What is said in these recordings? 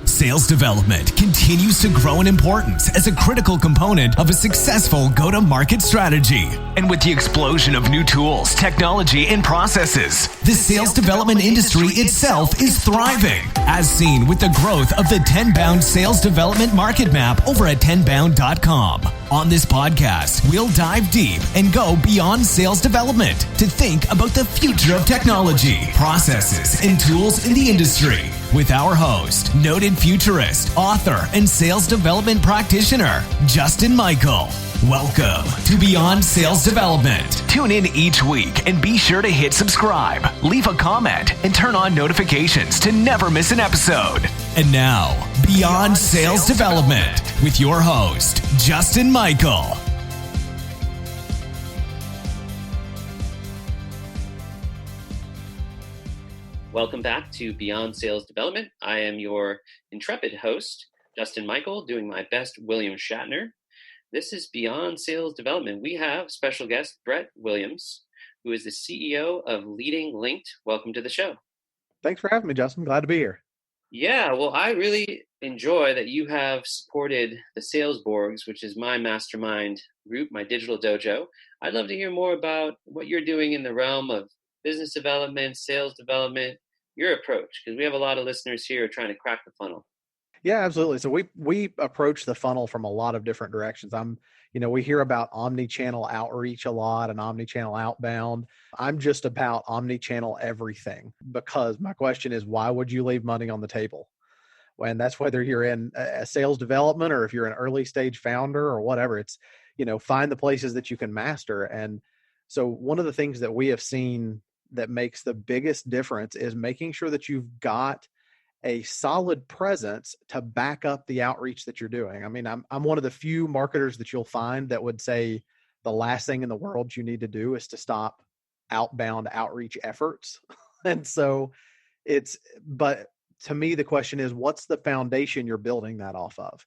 Sales development continues to grow in importance as a critical component of a successful go-to-market strategy. And with the explosion of new tools, technology, and processes, the sales development industry itself is thriving, as seen with the growth of the Tenbound Sales Development Market Map over at tenbound.com. On this podcast, we'll dive deep and go beyond sales development to think about the future of technology, processes, and tools in the industry with our host, noted futurist, author, and sales development practitioner, Justin Michael. Welcome to Beyond Sales Development. Tune in each week and be sure to hit subscribe, leave a comment, and turn on notifications to never miss an episode. And now, Beyond Sales Development with your host, Justin Michael. Welcome back to Beyond Sales Development. I am your intrepid host, Justin Michael, doing my best William Shatner. This is Beyond Sales Development. We have special guest Brett Williams, who is the CEO of Leading Linked. Welcome to the show. Thanks for having me, Justin. Glad to be here. Yeah, well, I really enjoy that you have supported the Sales Borgs, which is my mastermind group, my digital dojo. I'd love to hear more about what you're doing in the realm of business development, sales development, your approach, because we have a lot of listeners here trying to crack the funnel. Yeah, absolutely. So we approach the funnel from a lot of different directions. We hear about omnichannel outreach a lot and omnichannel outbound. I'm just about omnichannel everything, because my question is, why would you leave money on the table? And that's whether you're in a sales development or if you're an early stage founder or whatever. It's, find the places that you can master. And so one of the things that we have seen that makes the biggest difference is making sure that you've got a solid presence to back up the outreach that you're doing. I mean, I'm one of the few marketers that you'll find that would say the last thing in the world you need to do is to stop outbound outreach efforts. And so but to me, the question is, what's the foundation you're building that off of?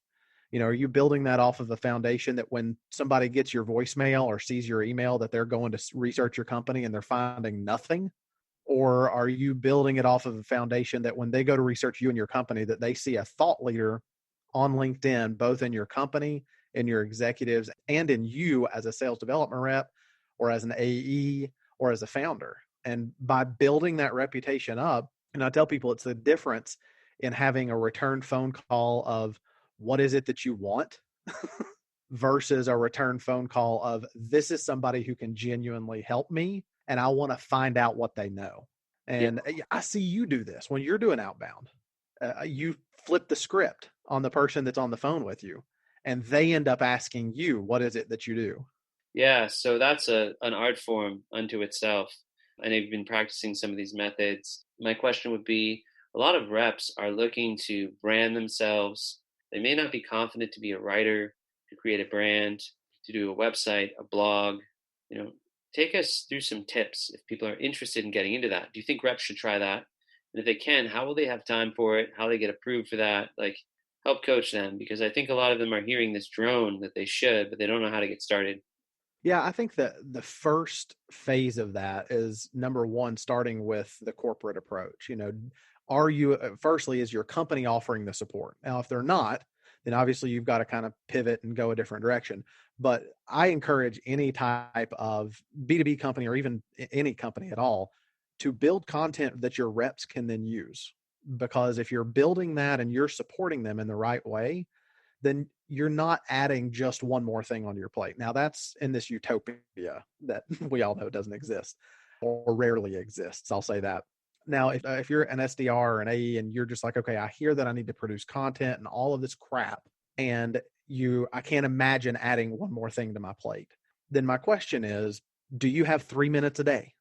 Are you building that off of a foundation that when somebody gets your voicemail or sees your email that they're going to research your company and they're finding nothing? Or are you building it off of a foundation that when they go to research you and your company, that they see a thought leader on LinkedIn, both in your company, in your executives, and in you as a sales development rep or as an AE or as a founder? And by building that reputation up, and I tell people it's the difference in having a return phone call of what is it that you want versus a return phone call of this is somebody who can genuinely help me and I want to find out what they know. And I see you do this when you're doing outbound. You flip the script on the person that's on the phone with you and they end up asking you, what is it that you do? Yeah, so that's an art form unto itself. And I've been practicing some of these methods. My question would be, a lot of reps are looking to brand themselves. They may not be confident to be a writer, to create a brand, to do a website, a blog. Take us through some tips if people are interested in getting into that. Do you think reps should try that? And if they can, how will they have time for it? How they get approved for that? Help coach them, because I think a lot of them are hearing this drone that they should, but they don't know how to get started. Yeah, I think that the first phase of that is, number one, starting with the corporate approach. Are you, firstly, is your company offering the support? Now, if they're not, then obviously you've got to kind of pivot and go a different direction. But I encourage any type of B2B company or even any company at all to build content that your reps can then use. Because if you're building that and you're supporting them in the right way, then you're not adding just one more thing on your plate. Now, that's in this utopia that we all know doesn't exist or rarely exists. I'll say that. Now, if you're an SDR or an AE and you're just like, okay, I hear that I need to produce content and all of this crap, and I can't imagine adding one more thing to my plate, then my question is, do you have 3 minutes a day?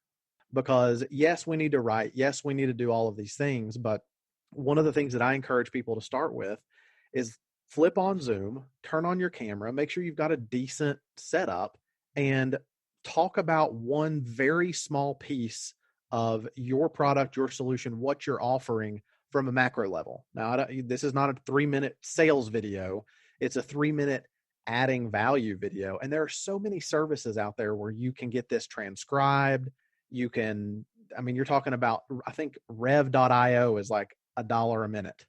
Because yes, we need to write. Yes, we need to do all of these things. But one of the things that I encourage people to start with is flip on Zoom, turn on your camera, make sure you've got a decent setup, and talk about one very small piece of your product, your solution, what you're offering from a macro level. Now, this is not a 3-minute sales video. It's a 3-minute adding value video. And there are so many services out there where you can get this transcribed. You're talking about, I think rev.io is like $1 a minute.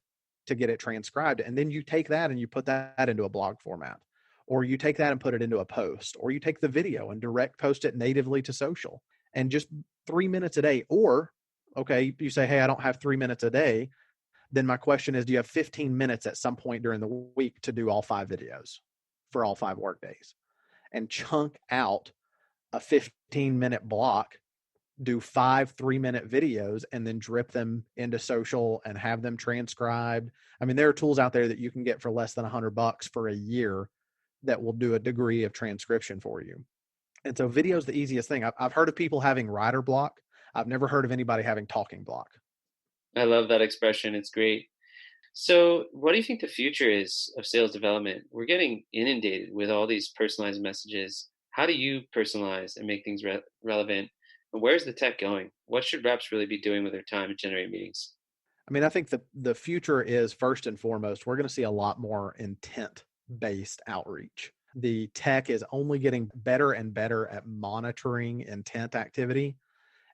to get it transcribed. And then you take that and you put that into a blog format, or you take that and put it into a post, or you take the video and direct post it natively to social, and just 3 minutes a day. Or, okay, you say, hey, I don't have 3 minutes a day. Then my question is, do you have 15 minutes at some point during the week to do all 5 videos for all 5 work days? And chunk out a 15-minute block, do 5 3-minute videos, and then drip them into social and have them transcribed. I mean, there are tools out there that you can get for less than $100 for a year that will do a degree of transcription for you. And so video is the easiest thing. I've heard of people having writer block. I've never heard of anybody having talking block. I love that expression. It's great. So, what do you think the future is of sales development? We're getting inundated with all these personalized messages. How do you personalize and make things relevant? And where's the tech going? What should reps really be doing with their time to generate meetings? I mean, I think the future is, first and foremost, we're going to see a lot more intent-based outreach. The tech is only getting better and better at monitoring intent activity.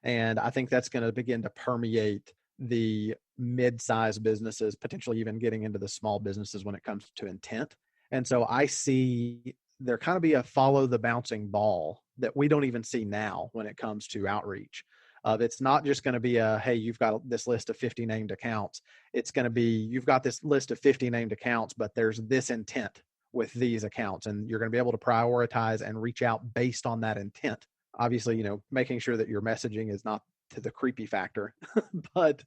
And I think that's going to begin to permeate the mid-sized businesses, potentially even getting into the small businesses when it comes to intent. And so I see there kind of be a follow the bouncing ball that we don't even see now when it comes to outreach. It's not just going to be a, hey, you've got this list of 50 named accounts. It's going to be, you've got this list of 50 named accounts, but there's this intent with these accounts, and you're going to be able to prioritize and reach out based on that intent. Obviously, making sure that your messaging is not to the creepy factor, but,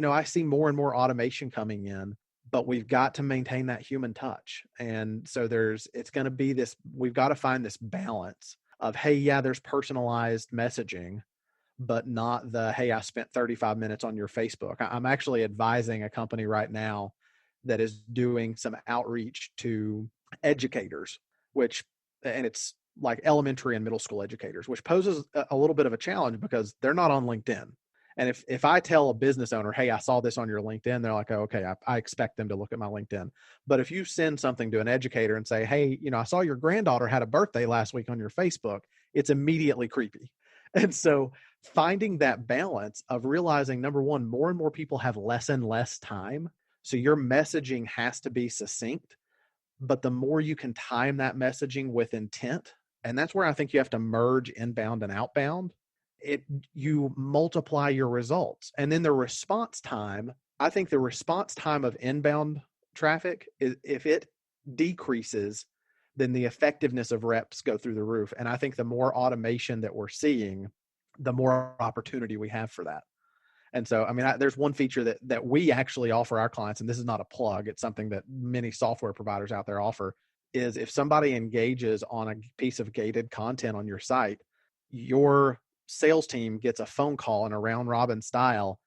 I see more and more automation coming in, but we've got to maintain that human touch. And so it's going to be this, we've got to find this balance of, hey, yeah, there's personalized messaging, but not the, hey, I spent 35 minutes on your Facebook. I'm actually advising a company right now that is doing some outreach to educators, and it's like elementary and middle school educators, which poses a little bit of a challenge because they're not on LinkedIn. And if I tell a business owner, hey, I saw this on your LinkedIn, they're like, oh, okay, I expect them to look at my LinkedIn. But if you send something to an educator and say, hey, I saw your granddaughter had a birthday last week on your Facebook, it's immediately creepy. And so finding that balance of realizing, number one, more and more people have less and less time. So your messaging has to be succinct, but the more you can time that messaging with intent, and that's where I think you have to merge inbound and outbound, you multiply your results. And then the response time, I think the response time of inbound traffic, if it decreases, then the effectiveness of reps go through the roof. And I think the more automation that we're seeing, the more opportunity we have for that. And so, I mean, there's one feature that we actually offer our clients, and this is not a plug, it's something that many software providers out there offer, is if somebody engages on a piece of gated content on your site, your sales team gets a phone call in a round robin style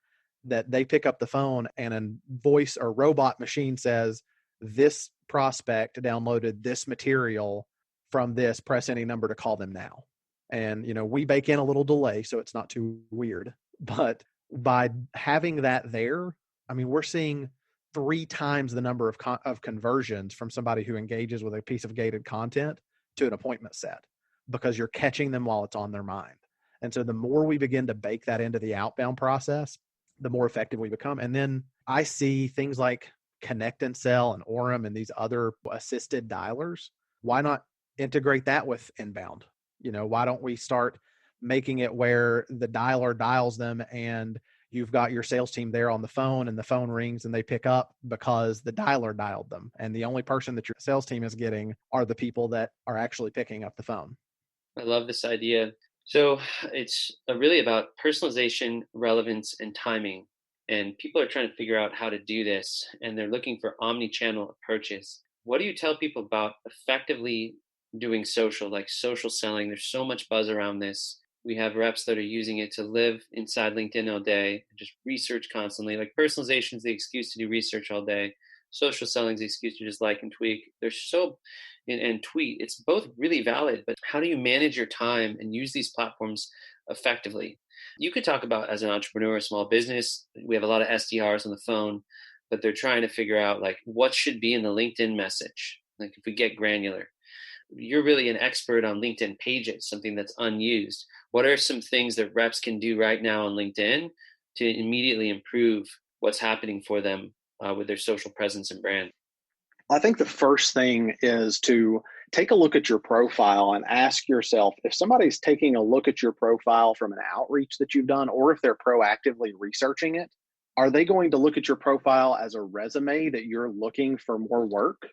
that they pick up the phone and a voice or robot machine says, this prospect downloaded this material from this, press any number to call them now. And, we bake in a little delay, so it's not too weird. But by having that there, I mean, we're seeing 3 times the number of conversions from somebody who engages with a piece of gated content to an appointment set, because you're catching them while it's on their mind. And so the more we begin to bake that into the outbound process, the more effective we become. And then I see things like Connect and Sell and Orem and these other assisted dialers. Why not integrate that with inbound? Why don't we start making it where the dialer dials them and you've got your sales team there on the phone and the phone rings and they pick up because the dialer dialed them. And the only person that your sales team is getting are the people that are actually picking up the phone. I love this idea. So it's really about personalization, relevance, and timing. And people are trying to figure out how to do this, and they're looking for omni-channel approaches. What do you tell people about effectively doing social, like social selling? There's so much buzz around this. We have reps that are using it to live inside LinkedIn all day, and just research constantly. Like personalization is the excuse to do research all day. Social selling is the excuse to just like and tweak. And tweet. It's both really valid, but how do you manage your time and use these platforms effectively? You could talk about, as an entrepreneur, a small business, we have a lot of SDRs on the phone, but they're trying to figure out like what should be in the LinkedIn message. Like if we get granular, you're really an expert on LinkedIn pages, something that's unused. What are some things that reps can do right now on LinkedIn to immediately improve what's happening for them with their social presence and brand? I think the first thing is to take a look at your profile and ask yourself if somebody's taking a look at your profile from an outreach that you've done, or if they're proactively researching it, are they going to look at your profile as a resume that you're looking for more work?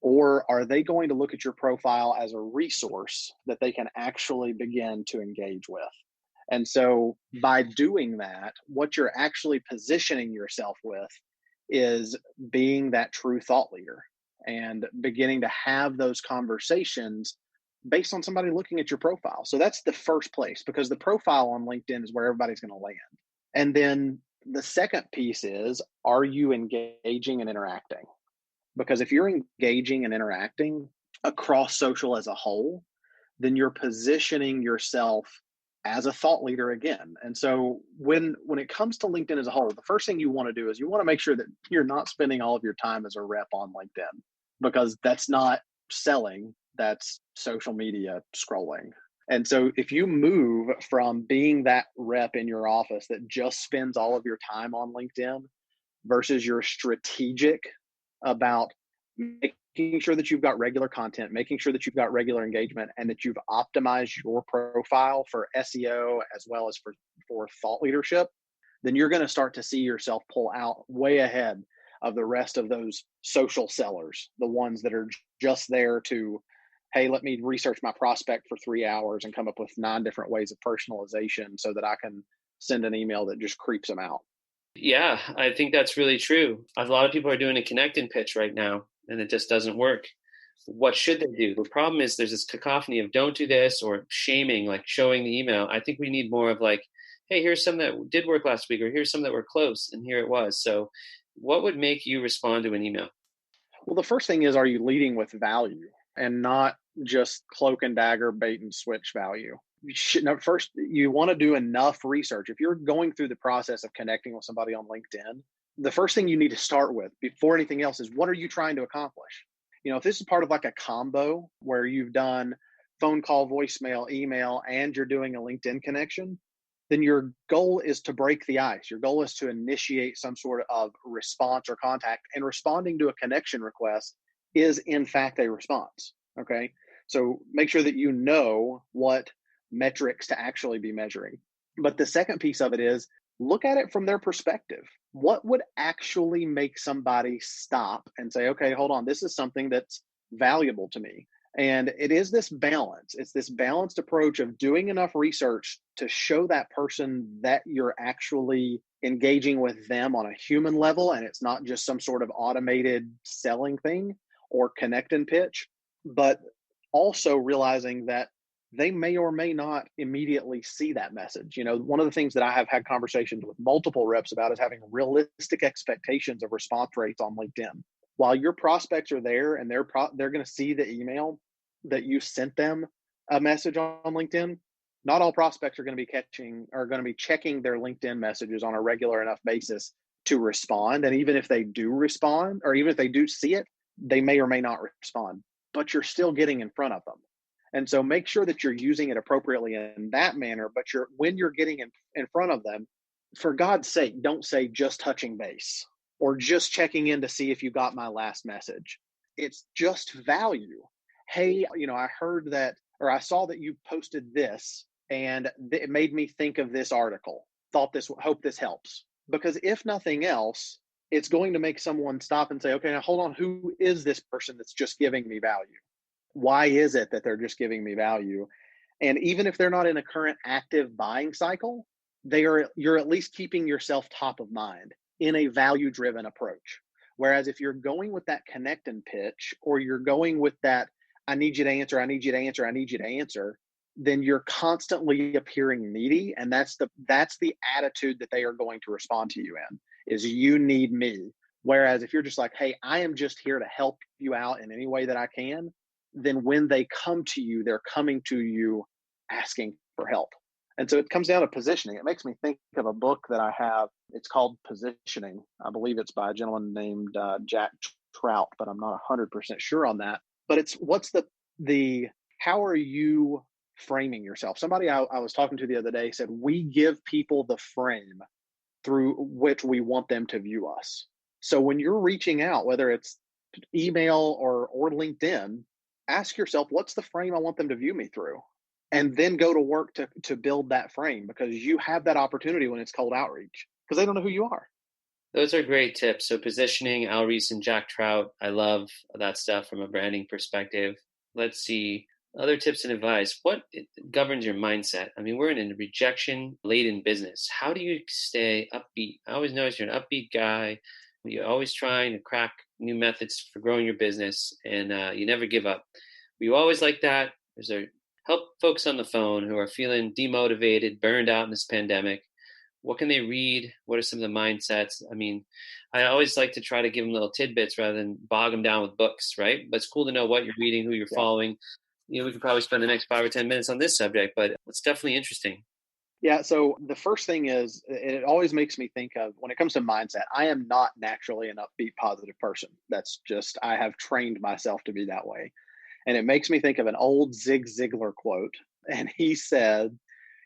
Or are they going to look at your profile as a resource that they can actually begin to engage with? And so by doing that, what you're actually positioning yourself with is being that true thought leader and beginning to have those conversations based on somebody looking at your profile. So that's the first place, because the profile on LinkedIn is where everybody's going to land. And then the second piece is, are you engaging and interacting? Because if you're engaging and interacting across social as a whole, then you're positioning yourself as a thought leader again. And so when it comes to LinkedIn as a whole, the first thing you want to do is you want to make sure that you're not spending all of your time as a rep on LinkedIn, because that's not selling, that's social media scrolling. And so if you move from being that rep in your office that just spends all of your time on LinkedIn versus you're strategic about making sure that you've got regular content, making sure that you've got regular engagement, and that you've optimized your profile for SEO as well as for thought leadership, then you're going to start to see yourself pull out way ahead of the rest of those social sellers, the ones that are just there to, hey, let me research my prospect for 3 hours and come up with 9 different ways of personalization so that I can send an email that just creeps them out. Yeah, I think that's really true. A lot of people are doing a connect and pitch right now, and it just doesn't work. What should they do? The problem is there's this cacophony of don't do this, or shaming, like showing the email. I think we need more of like, hey, here's some that did work last week, or here's some that were close, and here it was. So what would make you respond to an email? Well, the first thing is, are you leading with value and not just cloak and dagger, bait and switch value? First, you want to do enough research. If you're going through the process of connecting with somebody on LinkedIn, the first thing you need to start with before anything else is, what are you trying to accomplish? If this is part of like a combo where you've done phone call, voicemail, email, and you're doing a LinkedIn connection, then your goal is to break the ice. Your goal is to initiate some sort of response or contact, and responding to a connection request is in fact a response. Okay. So make sure that you know what metrics to actually be measuring. But the second piece of it is, look at it from their perspective. What would actually make somebody stop and say, okay, hold on, this is something that's valuable to me? And it is this balance. It's this balanced approach of doing enough research to show that person that you're actually engaging with them on a human level, and it's not just some sort of automated selling thing or connect and pitch, but also realizing that they may or may not immediately see that message. One of the things that I have had conversations with multiple reps about is having realistic expectations of response rates on LinkedIn. While your prospects are there and they're going to see the email that you sent them a message on LinkedIn, not all prospects are going to be checking their LinkedIn messages on a regular enough basis to respond. And even if they do respond, or even if they do see it, they may or may not respond, but you're still getting in front of them. And so make sure that you're using it appropriately in that manner. But when you're getting in front of them, for God's sake, don't say just touching base or just checking in to see if you got my last message. It's just value. Hey, I heard that, or I saw that you posted this, and it made me think of this article. Hope this helps. Because if nothing else, it's going to make someone stop and say, okay, now hold on, who is this person that's just giving me value? Why is it that they're just giving me value? And even if they're not in a current active buying cycle, you're at least keeping yourself top of mind in a value-driven approach. Whereas if you're going with that connect and pitch, or you're going with that, I need you to answer, I need you to answer, I need you to answer, then you're constantly appearing needy. And that's the attitude that they are going to respond to you in, is you need me. Whereas if you're just like, hey, I am just here to help you out in any way that I can, then when they come to you, they're coming to you asking for help. And so it comes down to positioning. It makes me think of a book that I have. It's called Positioning. I believe it's by a gentleman named Jack Trout, but I'm not 100% sure on that. But it's how are you framing yourself? Somebody I was talking to the other day said, we give people the frame through which we want them to view us. So when you're reaching out, whether it's email or LinkedIn, ask yourself, what's the frame I want them to view me through? And then go to work to build that frame, because you have that opportunity when it's cold outreach because they don't know who you are. Those are great tips. So positioning, outreach, and Jack Trout. I love that stuff from a branding perspective. Let's see. Other tips and advice. What governs your mindset? I mean, we're in a rejection laden business. How do you stay upbeat? I always notice you're an upbeat guy. You're always trying to crack new methods for growing your business, and you never give up. We always like that. There's a help folks on the phone who are feeling demotivated, burned out in this pandemic. What can they read? What are some of the mindsets? I mean, I always like to try to give them little tidbits rather than bog them down with books, right? But it's cool to know what you're reading, who you're following. We could probably spend the next 5 or 10 minutes on this subject, but it's definitely interesting. Yeah. So the first thing is, it always makes me think of, when it comes to mindset, I am not naturally an upbeat, positive person. That's just, I have trained myself to be that way. And it makes me think of an old Zig Ziglar quote. And he said,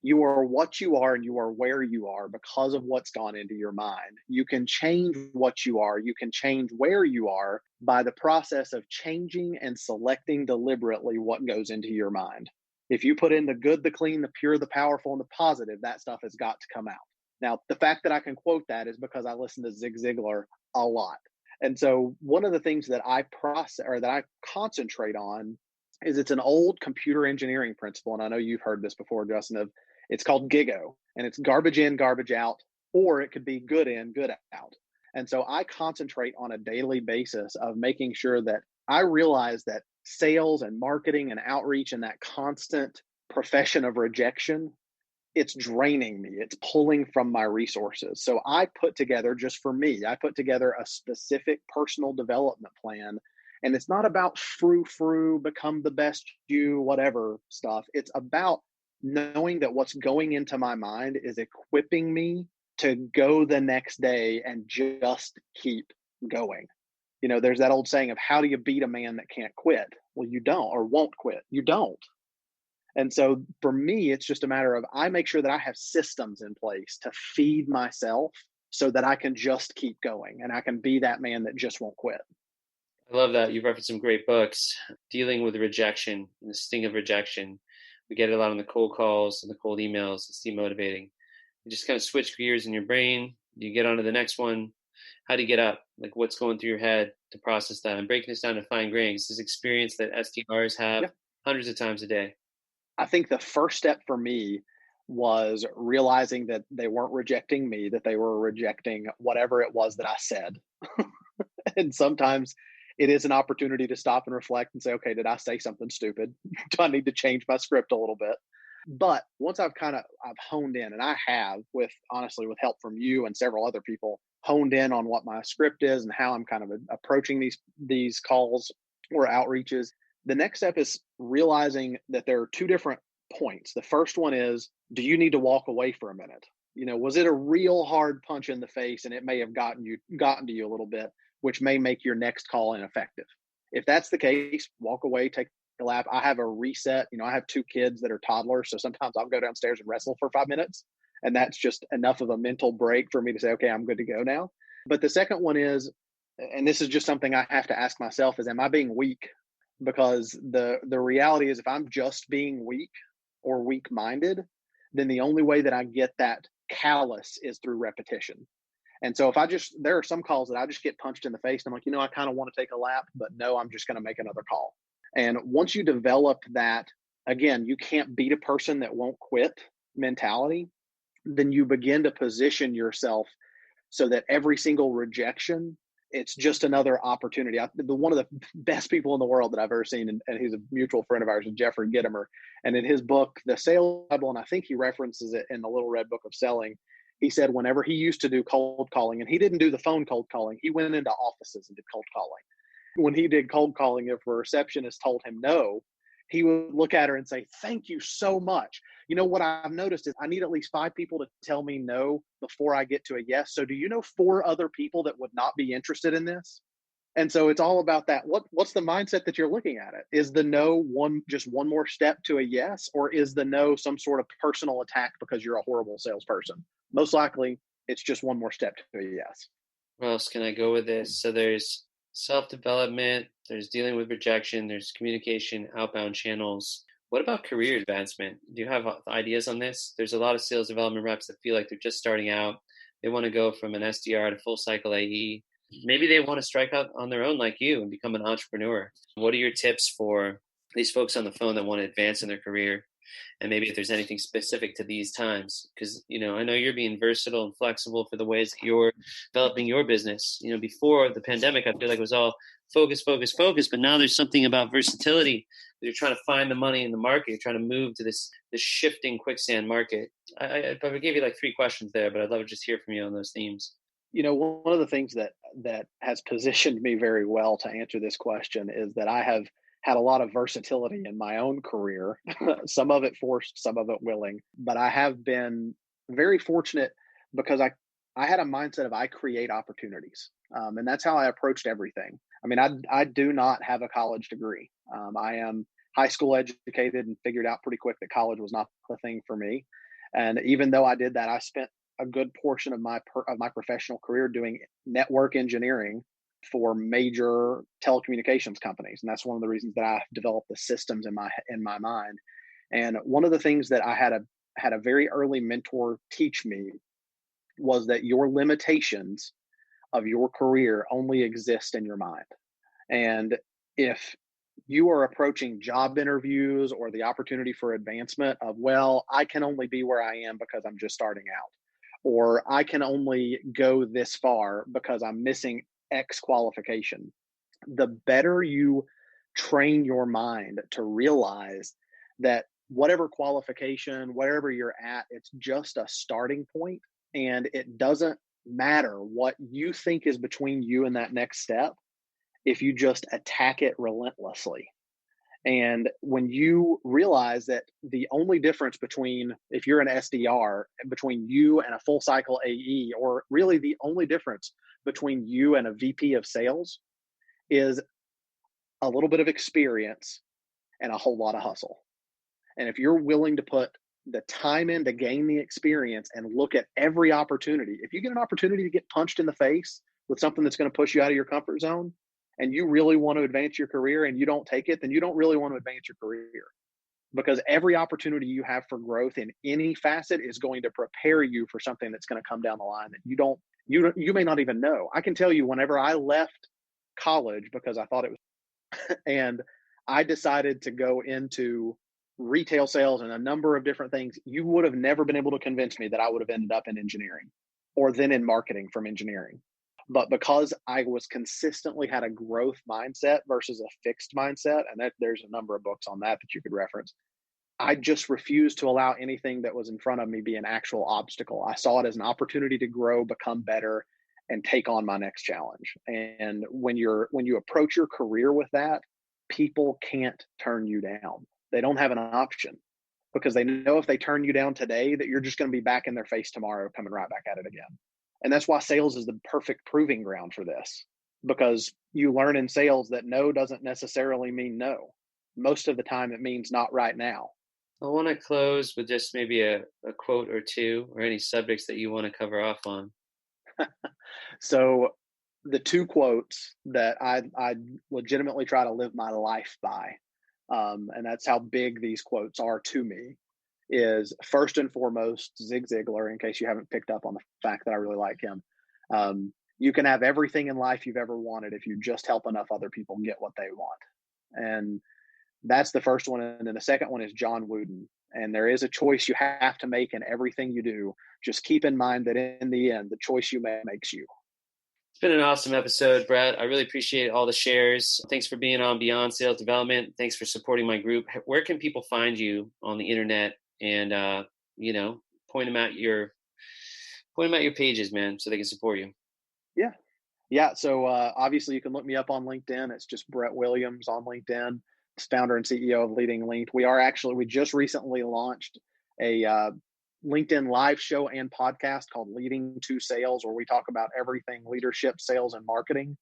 "You are what you are and you are where you are because of what's gone into your mind. You can change what you are. You can change where you are by the process of changing and selecting deliberately what goes into your mind. If you put in the good, the clean, the pure, the powerful, and the positive, that stuff has got to come out." Now, the fact that I can quote that is because I listen to Zig Ziglar a lot. And so one of the things that I process, or that I concentrate on, is, it's an old computer engineering principle. And I know you've heard this before, Justin, of, it's called GIGO, and it's garbage in, garbage out, or it could be good in, good out. And so I concentrate on a daily basis of making sure that I realize that sales and marketing and outreach and that constant profession of rejection, it's draining me. It's pulling from my resources. So I put together, just for me, I put together a specific personal development plan. And it's not about frou, become the best you, whatever stuff. It's about knowing that what's going into my mind is equipping me to go the next day and just keep going. There's that old saying of, how do you beat a man that can't quit? Well, you don't, or won't quit. You don't. And so for me, it's just a matter of, I make sure that I have systems in place to feed myself so that I can just keep going and I can be that man that just won't quit. I love that. You've referenced some great books dealing with rejection and the sting of rejection. We get it a lot on the cold calls and the cold emails. It's demotivating. You just kind of switch gears in your brain. You get on to the next one. How do you get up? Like, what's going through your head to process that? I'm breaking this down to fine grains. This experience that SDRs have hundreds of times a day. I think the first step for me was realizing that they weren't rejecting me, that they were rejecting whatever it was that I said. And sometimes it is an opportunity to stop and reflect and say, okay, did I say something stupid? Do I need to change my script a little bit? But once I've honed in, and I have, honestly, with help from you and several other people, honed in on what my script is and how I'm kind of approaching these calls or outreaches. The next step is realizing that there are two different points. The first one is, do you need to walk away for a minute? Was it a real hard punch in the face, and it may have gotten to you a little bit, which may make your next call ineffective? If that's the case, walk away, take a lap. I have a reset. I have 2 kids that are toddlers, so sometimes I'll go downstairs and wrestle for 5 minutes, and that's just enough of a mental break for me to say, okay, I'm good to go now. But the second one is, and this is just something I have to ask myself, is, am I being weak? Because the reality is, if I'm just being weak or weak-minded, then the only way that I get that callous is through repetition. And so there are some calls that I just get punched in the face, and I'm like, I kind of want to take a lap, but no, I'm just going to make another call. And once you develop that, again, you can't beat a person that won't quit mentality, then you begin to position yourself so that every single rejection, it's just another opportunity. One of the best people in the world that I've ever seen, and he's a mutual friend of ours, is Jeffrey Gitomer. And in his book, The Sales Bible, and I think he references it in the Little Red Book of Selling, he said whenever he used to do cold calling, and he didn't do the phone cold calling, he went into offices and did cold calling. When he did cold calling, if a receptionist told him no, he would look at her and say, "Thank you so much. What I've noticed is I need at least 5 people to tell me no before I get to a yes. So do you know 4 other people that would not be interested in this?" And so it's all about that. What's the mindset that you're looking at it? Is the no just one more step to a yes, or is the no some sort of personal attack because you're a horrible salesperson? Most likely, it's just one more step to a yes. Where else can I go with this? So there's self-development, there's dealing with rejection, there's communication, outbound channels. What about career advancement? Do you have ideas on this? There's a lot of sales development reps that feel like they're just starting out. They want to go from an SDR to full cycle AE. Maybe they want to strike out on their own like you and become an entrepreneur. What are your tips for these folks on the phone that want to advance in their career? And maybe if there's anything specific to these times, because I know you're being versatile and flexible for the ways that you're developing your business. Before the pandemic, I feel like it was all focus, focus, focus, but now there's something about versatility. You're trying to find the money in the market. You're trying to move to this shifting quicksand market. I probably gave you like 3 questions there, but I'd love to just hear from you on those themes. One of the things that has positioned me very well to answer this question is that I have had a lot of versatility in my own career, some of it forced, some of it willing, but I have been very fortunate because I had a mindset of I create opportunities. And that's how I approached everything. I mean, I do not have a college degree. I am high school educated and figured out pretty quick that college was not the thing for me. And even though I did that, I spent a good portion of my professional career doing network engineering for major telecommunications companies, and that's one of the reasons that I developed the systems in my mind. And one of the things that I had a very early mentor teach me was that your limitations of your career only exist in your mind. And if you are approaching job interviews or the opportunity for advancement of, well, I can only be where I am because I'm just starting out, or I can only go this far because I'm missing X qualification, the better you train your mind to realize that whatever qualification, wherever you're at, it's just a starting point, and it doesn't matter what you think is between you and that next step if you just attack it relentlessly. And when you realize that the only difference between, if you're an SDR, between you and a full cycle AE, or really the only difference between you and a VP of sales is a little bit of experience and a whole lot of hustle. And if you're willing to put the time in to gain the experience and look at every opportunity, if you get an opportunity to get punched in the face with something that's going to push you out of your comfort zone, and you really want to advance your career and you don't take it, then you don't really want to advance your career, because every opportunity you have for growth in any facet is going to prepare you for something that's going to come down the line that you may not even know. I can tell you, whenever I left college because I thought it was, and I decided to go into retail sales and a number of different things, you would have never been able to convince me that I would have ended up in engineering or then in marketing from engineering. But because I was consistently had a growth mindset versus a fixed mindset, and that there's a number of books on that you could reference, I just refused to allow anything that was in front of me be an actual obstacle. I saw it as an opportunity to grow, become better, and take on my next challenge. And when you approach your career with that, people can't turn you down. They don't have an option, because they know if they turn you down today that you're just going to be back in their face tomorrow, coming right back at it again. And that's why sales is the perfect proving ground for this, because you learn in sales that no doesn't necessarily mean no. Most of the time it means not right now. I want to close with just maybe a quote or two, or any subjects that you want to cover off on. So the 2 quotes that I legitimately try to live my life by, and that's how big these quotes are to me, is first and foremost Zig Ziglar, in case you haven't picked up on the fact that I really like him. You can have everything in life you've ever wanted if you just help enough other people get what they want. And that's the first one. And then the second one is John Wooden. And there is a choice you have to make in everything you do. Just keep in mind that in the end, the choice you make makes you. It's been an awesome episode, Brett. I really appreciate all the shares. Thanks for being on Beyond Sales Development. Thanks for supporting my group. Where can people find you on the internet? And point them out your pages, man, so they can support you. Yeah. So obviously you can look me up on LinkedIn. It's just Brett Williams on LinkedIn, founder and CEO of Leading Linked. We just recently launched a LinkedIn live show and podcast called Leading to Sales, where we talk about everything leadership, sales, and marketing.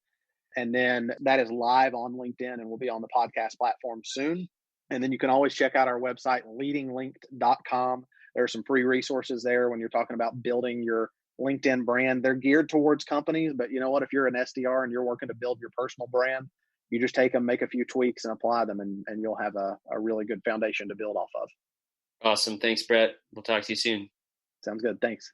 And then that is live on LinkedIn and will be on the podcast platform soon. And then you can always check out our website, leadinglinked.com. There are some free resources there when you're talking about building your LinkedIn brand. They're geared towards companies, but you know what? If you're an SDR and you're working to build your personal brand, you just take them, make a few tweaks and apply them, and you'll have a really good foundation to build off of. Awesome. Thanks, Brett. We'll talk to you soon. Sounds good. Thanks.